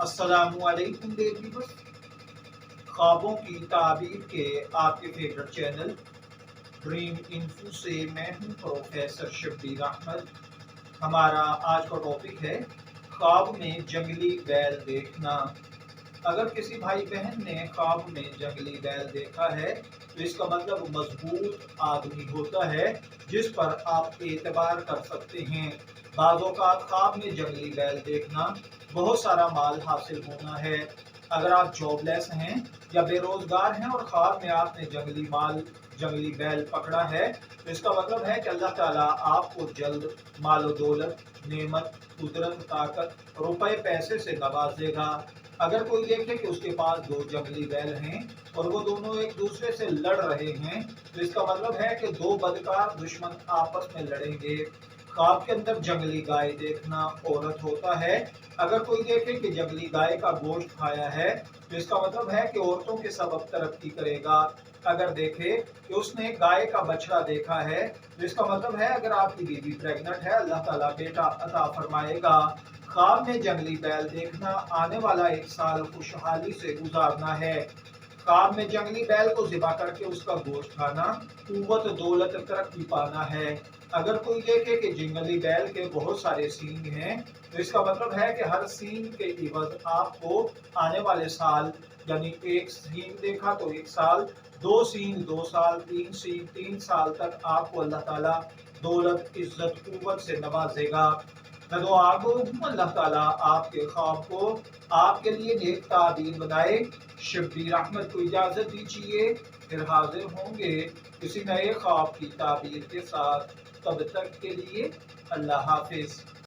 अस्सलामुअलैकुम dear viewers, ख्वाबों की ताबीर के आपके फेवरेट चैनल ड्रीम इन्फो से मैं हूं प्रोफेसर शब्बीर अहमद। हमारा आज का टॉपिक है ख्वाब में जंगली बैल देखना। अगर किसी भाई बहन ने ख्वाब में जंगली बैल देखा है तो इसका मतलब मजबूत आदमी होता है जिस पर आप एतबार कर सकते हैं। बाज़ औक़ात ख्वाब में जंगली बैल देखना बहुत सारा माल हासिल होना है। अगर आप जॉबलेस हैं या बेरोजगार हैं और ख्वाब में आपने जंगली बैल पकड़ा है तो इसका मतलब है कि अल्लाह ताला आपको जल्द मालो दौलत, नेमत, कुदरत, ताकत, रुपए पैसे से नवाजेगा। अगर कोई देखे कि उसके पास दो जंगली बैल हैं और वो दोनों एक दूसरे से लड़ रहे हैं तो इसका मतलब है कि दो बदकार दुश्मन आपस में लड़ेंगे। ख्वाब के अंदर जंगली गाय देखना औरत होता है। अगर कोई देखे कि जंगली गाय का गोश्त खाया है तो इसका मतलब है कि औरतों के सबब तरक्की करेगा। अगर देखे कि उसने गाय का बछड़ा देखा है तो इसका मतलब है अगर आपकी बीवी प्रेग्नेंट है अल्लाह ताला बेटा अता फरमाएगा। ख्वाब में जंगली बैल देखना आने वाला एक साल खुशहाली से गुजारना है। ख्वाब में जंगली बैल को ज़िबा करके उसका गोश्त खाना कुव्वत दौलत तरक्की पाना है। अगर कोई देखे कि जंगली बैल के बहुत सारे सींग हैं तो इसका मतलब है कि हर सींग के इवज आपको आने वाले साल, यानी एक सींग देखा तो एक साल, दो सींग 2 साल, तीन सींग 3 साल तक आपको अल्लाह ताला दौलत, इज्जत, कुव्वत से नवाजेगा। मैं दुआ गो हूँ अल्लाह ताला आपके ख्वाब को आपके लिए नेक ताबीर बनाए। शब्बीर अहमद को इजाज़त दीजिए, फिर हाजिर होंगे किसी नए ख्वाब की ताबीर के साथ। तब तक के लिए अल्लाह हाफिज।